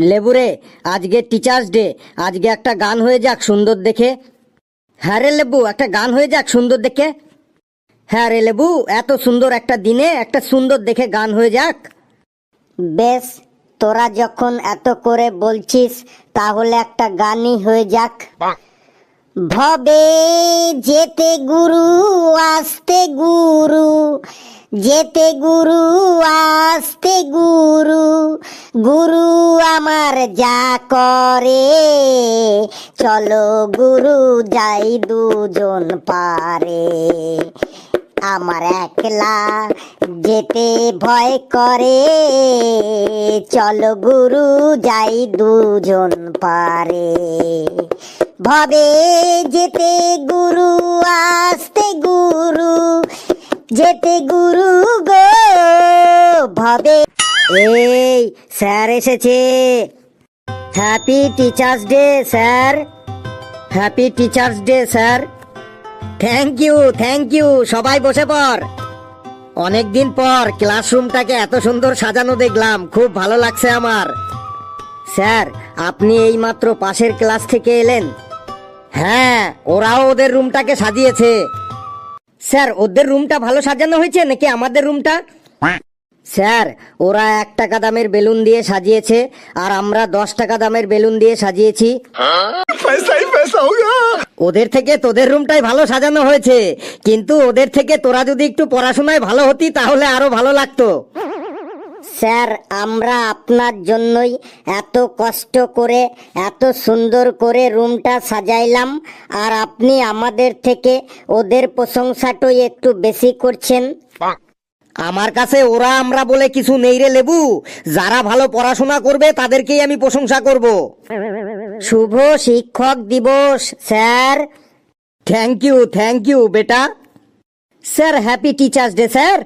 লেবুরে, আজকে teachers day, আজকে একটা গান হয়ে যাক সুন্দর দেখে। হ্যাঁ রে লেবু, একটা গান হয়ে যাক সুন্দর দেখে। হ্যাঁ রে লেবু, এত সুন্দর একটা দিনে একটা সুন্দর দেখে গান হয়ে যাক। বেশ, তোরা যখন এত করে বলছিস তাহলে একটা গানই হয়ে যাক। ভবে যেতে গুরু আসতে গুরু, যেতে গুরু আসতে গুরু, গুরু আমার যা করে, চলো গুরু যাই দুজন পারে। আমার একলা যেতে ভয় করে, চলো গুরু যাই দুজন পারে। ভবে যেতে গুরু আসতে গুরু, যেতে গুরু গো ভবে। এই স্যার এসেছে। Happy teachers day sir, happy teachers day sir. Thank you, thank you. সবাই বসে পড়। অনেকদিন পর ক্লাসরুমটাকে এত সুন্দর সাজানো দেখলাম, খুব ভালো লাগছে আমার। স্যার, আপনি এইমাত্র পাশের ক্লাস থেকে এলেন? হ্যাঁ, ওরাও ওদের রুমটাকে সাজিয়েছে। স্যার, ওদের রুমটা ভালো সাজানো হয়েছে নাকি আমাদের রুমটা? স্যার, ওরা 1 টাকা দামের বেলুন দিয়ে সাজিয়েছে আর আমরা 10 টাকা দামের বেলুন দিয়ে সাজিয়েছি। ওদের থেকে তোদের রুমটাই ভালো সাজানো হয়েছে, কিন্তু ওদের থেকে তোরা যদি একটু পড়াশোনায় ভালো হতি তাহলে আরো ভালো লাগতো। স্যার, আমরা আপনার জন্যই এত কষ্ট করে এত সুন্দর করে রুমটা সাজাইলাম, আর আপনি আমাদের থেকে ওদের প্রশংসাটাই একটু বেশি করছেন। আমার কাছে ওরা আমরা বলে কিছু নেই রে লেবু। যারা ভালো পড়াশোনা করবে তাদেরকেই আমি প্রশংসা করব। শুভ শিক্ষক দিবস স্যার। থ্যাংক ইউ বেটা। Sir, happy teachers day sir.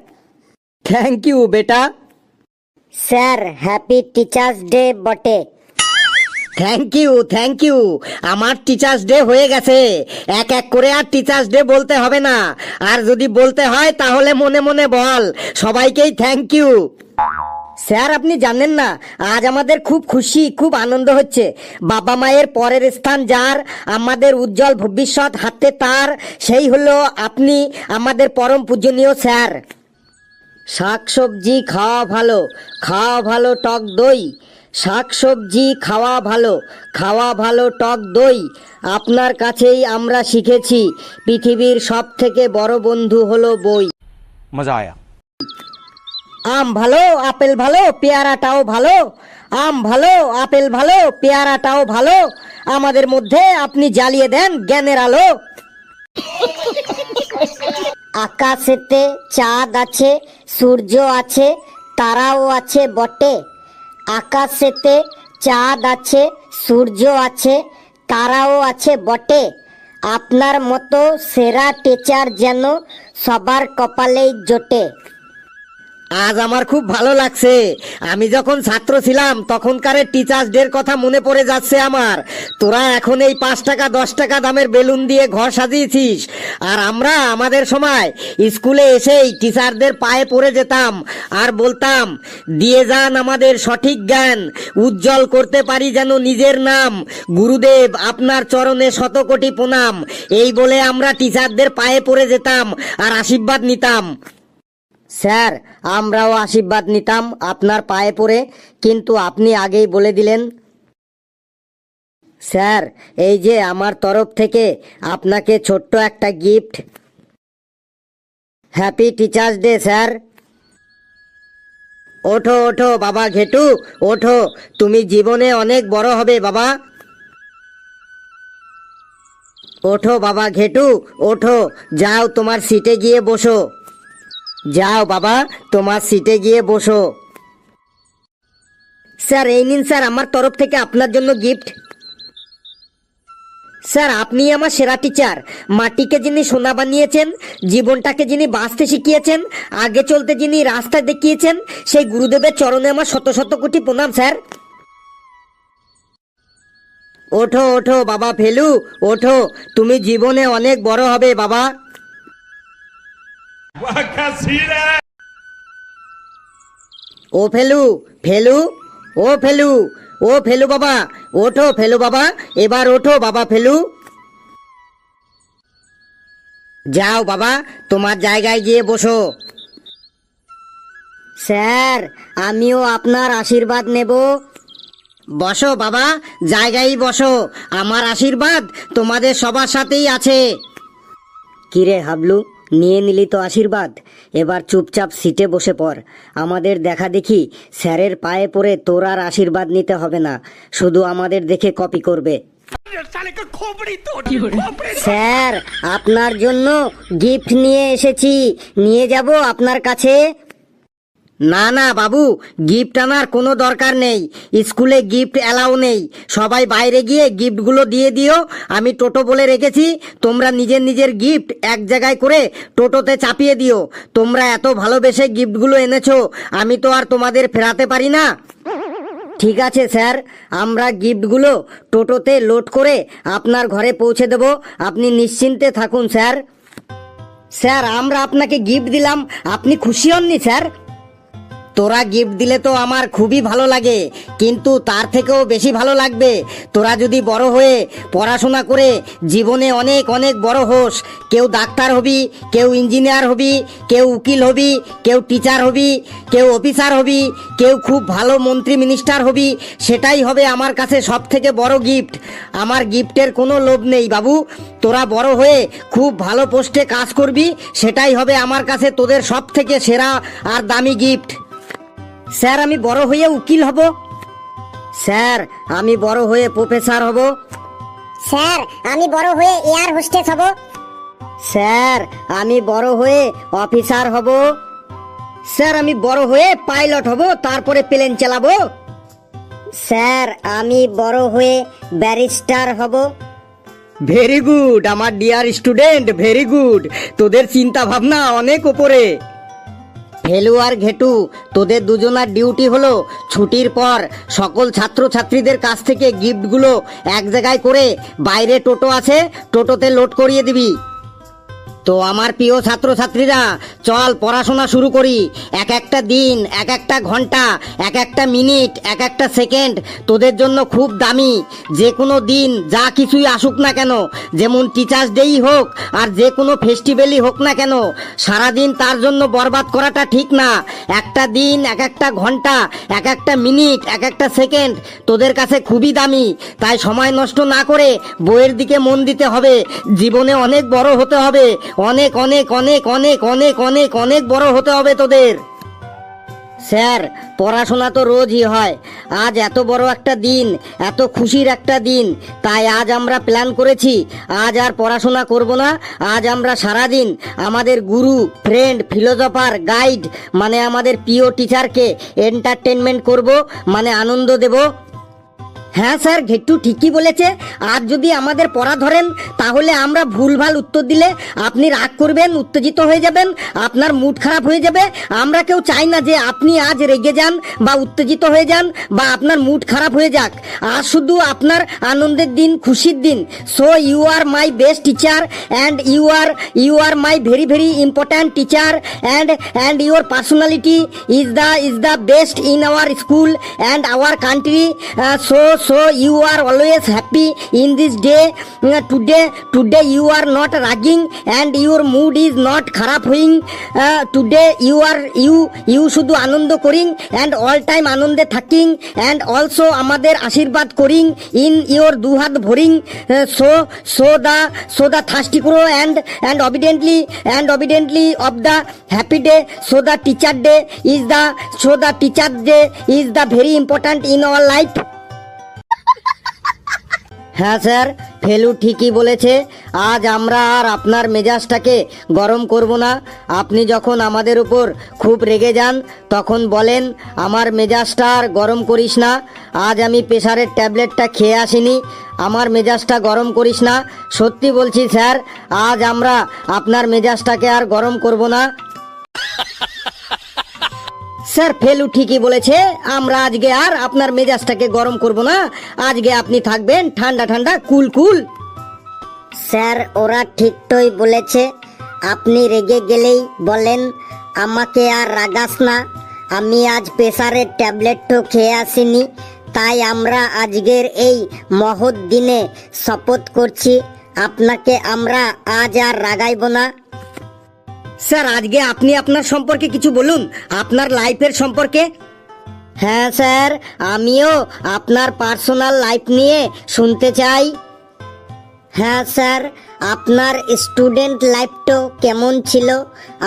Thank you বেটা। স্যার, হ্যাপি টিচার্স ডে বটে। Thank you. আমার টিচার্স ডে হয়ে গেছে। এক এক করে আর টিচার্স ডে বলতে হবে না, আর যদি বলতে হয় তাহলে মনে মনে বল। সবাইকেই থ্যাংক ইউ। স্যার, আপনি জানেন না, আজ আমাদের খুব খুশি, খুব আনন্দ হচ্ছে। বাবা মায়ের পরের স্থান যার, আমাদের উজ্জ্বল ভবিষ্যৎ হাতে তার, সেই হলো আপনি, আমাদের পরম পূজনীয় স্যার। শাকসবজি খাওয়া ভালো, খাওয়া ভালো টক দই। শাকসবজি খাওয়া ভালো টক দই। আপনার কাছেই আমরা শিখেছি, পৃথিবীর সব থেকে বড় বন্ধু হলো বই। মজা আয়া। আম ভালো, আপেল ভালো, পেয়ারাটাও ভালো। আম ভালো, আপেল ভালো, পেয়ারাটাও ভালো। আমাদের মধ্যে আপনি জ্বালিয়ে দেন জ্ঞানের আলো। আকাশেতে চাঁদ আছে, সূর্য আছে, তারাও আছে বটে। আকাশেতে চাঁদ আছে, সূর্য আছে, তারাও আছে বটে। আপনার মতো সেরা টিচার যেন সবার কপালেই জোটে। আজ আমার খুব ভালো লাগছে। আমি যখন ছাত্র ছিলাম তখনকার টিচার্স ডের কথা মনে পড়ে যাচ্ছে আমার। তোরা এখন এই 5 টাকা 10 টাকা দামের বেলুন দিয়ে ঘর সাজিয়েছিস, আর আমরা আমাদের সময় স্কুলে এসেই টিচারদের পায়ে পড়ে যেতাম আর বলতাম, দিয়ে যান আমাদের সঠিক জ্ঞান, উজ্জ্বল করতে পারি যেন নিজের নাম। গুরুদেব, আপনার চরণে শত কোটি প্রণাম। এই বলে আমরা টিচারদের পায়ে পড়ে যেতাম আর আশীর্বাদ নিতাম। স্যার, আমরাও আশীর্বাদ নিতাম আপনার পায়ে পড়ে, কিন্তু আপনি আগেই বলে দিলেন। স্যার, এই যে আমার তরফ থেকে আপনাকে ছোট্ট একটা gift. Happy teachers day sir. ওঠো ওঠো বাবা ঘেটু, ওঠো, তুমি জীবনে অনেক বড় হবে বাবা। ওঠো বাবা ঘেটু, ওঠো, যাও তোমার সিটে গিয়ে বসো। যাও বাবা, তোমার সিটে গিয়ে বসো। স্যার, এই নিন স্যার আমার তরফ থেকে আপনার জন্য গিফট। স্যার, আপনি আমার সেরা টিচার। মাটিকে যিনি সোনা বানিয়েছেন, জীবনটাকে যিনি বাঁচতে শিখিয়েছেন, আগে চলতে যিনি রাস্তা দেখিয়েছেন, সেই গুরুদেবের চরণে আমার শত শত কোটি প্রণাম স্যার। ওঠো ওঠো বাবা ফেলু, ওঠো, তুমি জীবনে অনেক বড় হবে বাবা। ও ফেলু, ফেলু, ও ফেলু, ও ফেলু বাবা, ওঠো ফেলু বাবা, এবার ওঠো বাবা ফেলু। যাও বাবা, তোমার জায়গায় গিয়ে বসো। স্যার, আমিও আপনার আশীর্বাদ নেব। বসো বাবা, জায়গায় বসো। আমার আশীর্বাদ তোমাদের সবার সাথেই আছে। কিরে হাবলু, নিয়ে নিলি তো আশীর্বাদ, এবার চুপচাপ সিটে বসে পড়। আমাদের দেখা দেখি স্যারের পায়ে পড়ে তোর আর আশীর্বাদ নিতে হবে না, শুধু আমাদের দেখে কপি করবে। স্যার, আপনার জন্য গিফট নিয়ে এসেছি, নিয়ে যাব আপনার কাছে। না না বাবু, গিফট আনার কোনো দরকার নেই। স্কুলে গিফট অ্যালাউ নেই। সবাই বাইরে গিয়ে গিফটগুলো দিয়ে দিও। আমি টোটো বলে রেখেছি, তোমরা নিজের নিজের গিফট এক জায়গায় করে টোটোতে চাপিয়ে দিও। তোমরা এত ভালোবেসে গিফটগুলো এনেছো, আমি তো আর তোমাদের ফেরাতে পারি না। ঠিক আছে স্যার, আমরা গিফটগুলো টোটোতে লোড করে আপনার ঘরে পৌঁছে দেব, আপনি নিশ্চিন্তে থাকুন স্যার। স্যার, আমরা আপনাকে গিফট দিলাম, আপনি খুশি হননি স্যার? তোরা গিফট দিলে তো আমার খুবই ভালো লাগে, কিন্তু তার থেকেও বেশি ভালো লাগবে তোরা যদি বড় হয়ে পড়াশোনা করে জীবনে অনেক অনেক বড় হোস। কেউ ডাক্তার হবি, কেউ ইঞ্জিনিয়ার হবি, কেউ উকিল হবি, কেউ টিচার হবি, কেউ অফিসার হবি, কেউ খুব ভালো মন্ত্রী মিনিস্টার হবি। সেটাই হবে আমার কাছে সব থেকে বড় গিফট। আমার গিফটের কোনো লোভ নেই বাবু। তোরা বড় হয়ে খুব ভালো পোস্টে কাজ করবি, সেটাই হবে আমার কাছে তোদের সব থেকে সেরা আর দামি গিফট। স্যার, আমি বড় হয়ে উকিল হব। স্যার, আমি বড় হয়ে প্রফেসর হব। স্যার, আমি বড় হয়ে এয়ার হোস্টেস হব। স্যার, আমি বড় হয়ে অফিসার হব। স্যার, আমি বড় হয়ে পাইলট হব, তারপরে প্লেন চালাবো। স্যার, আমি বড় হয়ে ব্যারিস্টার হব। ভেরি গুড আমার ডিয়ার স্টুডেন্ট, ভেরি গুড। তোদের চিন্তা ভাবনা অনেক উপরে। ফেলু আর ঘেটু, তোদের দুজনার ডিউটি হলো ছুটির পর সকল ছাত্রছাত্রীদের কাছ থেকে গিফটগুলো এক জায়গায় করে বাইরে টোটো আছে, টোটোতে লোড করিয়ে দিবি। তো আমার প্রিয় ছাত্রছাত্রীরা, চল পড়াশোনা শুরু করি। এক একটা দিন, এক একটা ঘন্টা, এক একটা মিনিট, এক একটা সেকেন্ড তোদের জন্য খুব দামি। যে কোনো দিন যা কিছুই আসুক না কেন, যেমন টিচার্স ডেই হোক আর যে কোনো ফেস্টিভ্যালই হোক না কেন, সারাদিন তার জন্য বরবাদ করাটা ঠিক না। একটা দিন, এক একটা ঘন্টা, এক একটা মিনিট, এক একটা সেকেন্ড তোদের কাছে খুবই দামি। তাই সময় নষ্ট না করে বইয়ের দিকে মন দিতে হবে। জীবনে অনেক বড় হতে হবে, অনেক অনেক অনেক অনেক অনেক অনেক অনেক বড় হতে হবে তোদের। স্যার, পড়াশোনা তো রোজই হয়, আজ এত বড় একটা দিন, এত খুশির একটা দিন, তাই আজ আমরা প্ল্যান করেছি আজ আর পড়াশোনা করব না। আজ আমরা সারাদিন আমাদের গুরু, ফ্রেন্ড, ফিলোসফার, গাইড মানে আমাদের প্রিয় টিচারকে এন্টারটেনমেন্ট করব, মানে আনন্দ দেব। হ্যাঁ স্যার, ঘেট্টু ঠিকই বলেছে। আজ যদি আমাদের পড়া ধরেন, তাহলে আমরা ভুলভাল উত্তর দিলে আপনি রাগ করবেন, উত্তেজিত হয়ে যাবেন, আপনার মুড খারাপ হয়ে যাবে। আমরা কেউ চাই না যে আপনি আজ রেগে যান বা উত্তেজিত হয়ে যান বা আপনার মুড খারাপ হয়ে যাক। আজ শুধু আপনার আনন্দের দিন, খুশির দিন। So you are my best teacher and you are my very very important teacher and your personality is the best in our school and our country. So you are always happy in this day. Today you are not ragging and your mood is not kharap হইং। Today you শুধু আনন্দ করিং and all time আনন্দে থাকিং and also আমাদের আশীর্বাদ করিং in your দুহাত ভরিং। So the thirsty grow and obediently of the happy day. So the teacher day is the very important in our life. হ্যাঁ sir, Felu ঠিকই বলেছে। আজ আমরা আর আপনার মেজাজটাকে গরম করব না। আপনি যখন আমাদের উপর খুব রেগে যান, তখন বলেন আমার মেজাজটা আর গরম করিস না। আজ আমি প্রেসারের ট্যাবলেটটা খেয়ে আসিনি, আমার মেজাজটা গরম করিস না। সত্যি বলছি স্যার, আজ আমরা আপনার মেজাজটাকে আর গরম করব না। স্যার, ফেলু ঠিকই বলেছে, আমরা আজকে আর আপনার মেজাজটাকে গরম করব না। আজকে আপনি থাকবেন ঠান্ডা ঠান্ডা, কুল কুল। স্যার, ওরা ঠিকই বলেছে। আপনি রেগে গেলেই বলেন আমাকে আর রাগাস না। আমি আজ প্রেসারের ট্যাবলেট তো খেয়ে আসিনি, তাই আমরা আজকের এই মহৎ দিনে শপথ করছি আপনাকে আমরা আজ আর রাগাইব না। স্যার আজকে আপনি আপনার সম্পর্কে কিছু বলুন, আপনার লাইফের সম্পর্কে। হ্যাঁ স্যার, আমিও আপনার পার্সোনাল লাইফ নিয়ে শুনতে চাই। হ্যাঁ স্যার, আপনার স্টুডেন্ট লাইফটা কেমন ছিল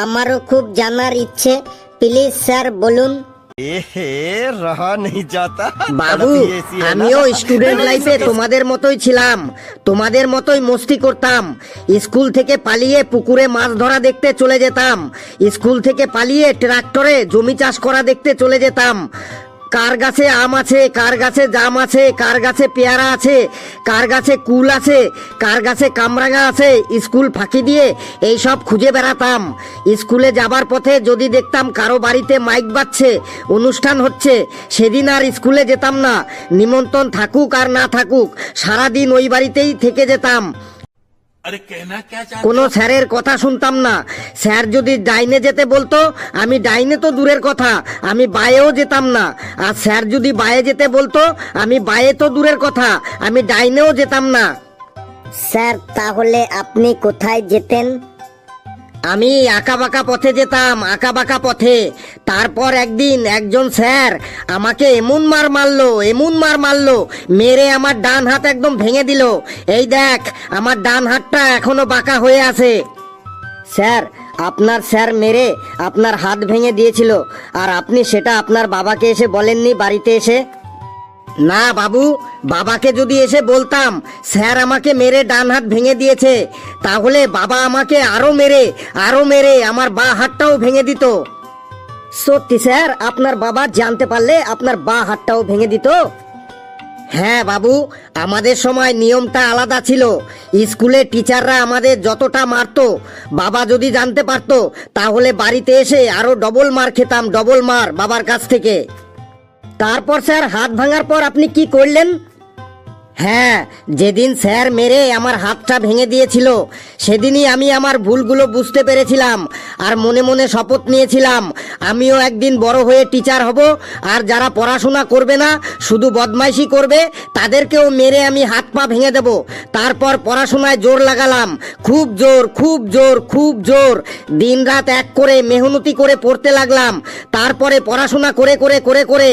আমারও খুব জানার ইচ্ছে। প্লিজ স্যার বলুন। रहा नहीं जाता বাবু, गलती ऐसी है ना। আমিও স্টুডেন্ট লাইফে তোমাদের মতোই ছিলাম, তোমাদের মতোই মস্তি করতাম। স্কুল থেকে পালিয়ে পুকুরে মাছ ধরা দেখতে চলে যেতাম, স্কুল থেকে পালিয়ে ট্রাক্টরে জমি চাষ করা দেখতে চলে যেতাম। কার গাছে আম আছে, কার গাছে জাম আছে, কার গাছে পেয়ারা আছে, কার গাছে কুল আছে, কার গাছে কামরাঙা আছে, স্কুল ফাঁকি দিয়ে এই সব খুঁজে বেড়াতাম। স্কুলে যাবার পথে যদি দেখতাম কারো বাড়িতে মাইক বাজছে, অনুষ্ঠান হচ্ছে, সেদিন আর স্কুলে যেতাম না। নিমন্ত্রণ থাকুক আর না থাকুক, সারাদিন ওই বাড়িতেই থেকে যেতাম। কোনো স্যারের কথা শুনতাম না। স্যার যদি ডাইনে যেতে বলতো, আমি ডাইনে তো দূরের কথা, আমি বায়েও যেতাম না। আর স্যার যদি বায়ে যেতে বলতো, আমি বায়ে তো দূরের কথা, আমি ডাইনেও যেতাম না। স্যার তাহলে আপনি কোথায় যেতেন? আমি আঁকাবাঁকা পথে যেতাম, আঁকাবাঁকা পথে। তারপর একদিন একজন স্যার আমাকে এমন মার মারলো, এমন মার মারলো, মেরে আমার ডান হাত একদম ভেঙে দিল। এই দেখ, আমার ডান হাতটা এখনো বাঁকা হয়ে আছে। স্যার, আপনার স্যার মেরে আপনার হাত ভেঙে দিয়েছিল, আর আপনি সেটা আপনার বাবাকে এসে বলেননি বাড়িতে এসে? না বাবু, বাবাকে যদি এসে বলতাম স্যার আমাকে মেরে ডান হাত ভেঙে দিয়েছে, তাহলে বাবা আমাকে আরো মেরে আমার বাঁ হাতটাও ভেঙে দিত। সত্যি স্যার, আপনার বাবা জানতে পারলে আপনার বাঁ হাতটাও ভেঙে দিত? হ্যাঁ বাবু, আমাদের সময় নিয়মটা আলাদা ছিল। স্কুলে টিচাররা আমাদের যতটা মারতো, বাবা যদি জানতে পারতো তাহলে বাড়িতে এসে আরো ডবল মার খেতাম, ডবল মার বাবার কাছ থেকে। তারপর স্যার হাত ভাঙার পর আপনি কি করলেন? হ্যাঁ, যেদিন স্যার মেরে আমার হাতটা ভেঙে দিয়েছিল, সেদিনই আমি আমার ভুলগুলো বুঝতে পেরেছিলাম, আর মনে মনে শপথ নিয়েছিলাম আমিও একদিন বড় হয়ে টিচার হব, আর যারা পড়াশোনা করবে না শুধু বদমাইশি করবে তাদেরকেও মেরে আমি হাত পা ভেঙে দেব। তারপর পড়াশোনায় জোর লাগালাম, খুব জোর, খুব জোর, খুব জোর। দিনরাত এক করে মেহনতি করে পড়তে লাগলাম। তারপরে পড়াশোনা করে করে করে করে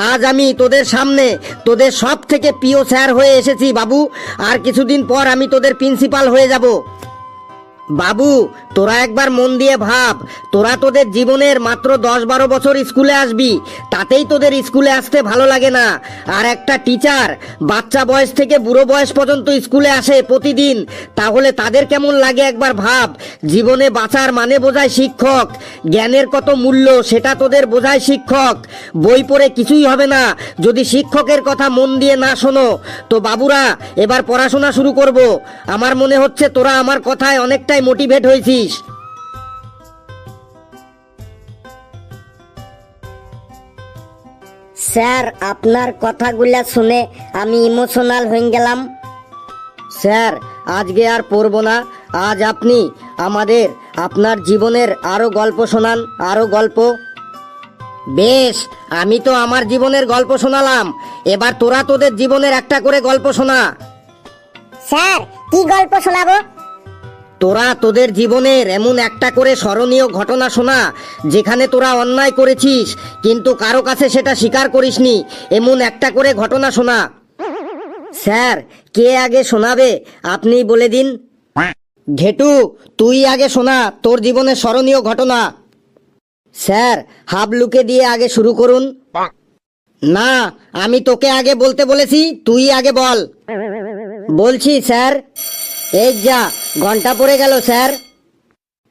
আজ আমি তোদের সামনে তোদের সব থেকে প্রিয় স্যার হয়ে এসেছি বাবু। আর কিছুদিন পর আমি তোদের প্রিন্সিপাল হয়ে যাব। বাবু, তোরা একবার মন দিয়ে ভাব, তোরা তোদের জীবনের মাত্র 10-12 বছর স্কুলে আসবি, তাতেই তোদের স্কুলে আসতে ভালো লাগে না। আর একটা টিচার বাচ্চা বয়স থেকে বুড়ো বয়স পর্যন্ত স্কুলে আসে প্রতিদিন, তাহলে তাদের কেমন লাগে একবার ভাব। জীবনে বাঁচার মানে বোঝায় শিক্ষক, জ্ঞানের কত মূল্য সেটা তোদের বোঝায় শিক্ষক। বই পড়ে কিছুই হবে না যদি শিক্ষকের কথা মন দিয়ে না শোনো। তো বাবুরা, এবার পড়াশোনা শুরু করব। আমার মনে হচ্ছে তোরা আমার কথায় অনেকটাই মোটিভেট হয়েছিস। স্যার আপনার কথাগুলা শুনে আমি ইমোশনাল হয়ে গেলাম। স্যার, আজকে আর পড়বো না। আজ আপনি আমাদের আপনার জীবনের আরো গল্প শোনান, আরো গল্প। বেশ, আমি তো আমার জীবনের গল্প শোনালাম, এবার তোরা তোদের জীবনের একটা করে গল্প শোনা। স্যার কি গল্প শোনাবো? তোরা তোদের জীবনের এমন একটা করে স্মরণীয় ঘটনা শোনা, যেখানে তোরা অন্যায় করেছিস কিন্তু কারো কাছে সেটা স্বীকার করিসনি, এমন একটা করে ঘটনা শোনা। স্যার, কে আগে শোনাবে আপনি বলে দিন। ঘেটু, তুই আগে শোনা তোর জীবনের স্মরণীয় ঘটনা। স্যার, হাবলুকে দিয়ে আগে শুরু করুন। না, আমি তোকে আগে বলতে বলেছি, তুই আগে বল। বলছি স্যার। এই যা, ঘন্টা পড়ে গেল স্যার।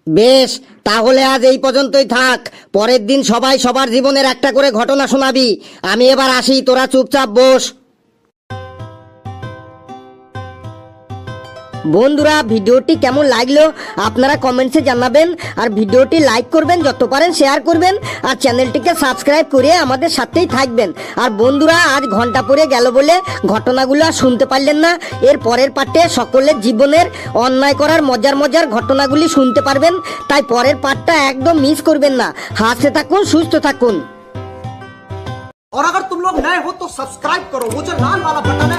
বেশ, তাহলে আজ এই পর্যন্তই থাক। পরের দিন সবাই সবার জীবনের একটা করে ঘটনা শোনাবি। আমি এবার আসি, তোরা চুপচাপ বস। বন্ধুরা, ভিডিওটি কেমন লাগলো আপনারা কমেন্টসে জানাবেন, আর ভিডিওটি লাইক করবেন, যত পারেন শেয়ার করবেন, আর চ্যানেলটিকে সাবস্ক্রাইব করে আমাদের সাথেই থাকবেন। আর বন্ধুরা, আজ ঘন্টা পড়ে গেল বলে ঘটনাগুলো আর শুনতে পারলেন না, এর পরের পার্টে সকলের জীবনের অন্যায় করার মজার মজার ঘটনাগুলি শুনতে পারবেন। তাই পরের পার্টটা একদম মিস করবেন না। হাসতে থাকুন, সুস্থ থাকুন। और अगर तुम लोग नए हो तो सब्सक्राइब करो, वो जो लाल वाला बटन है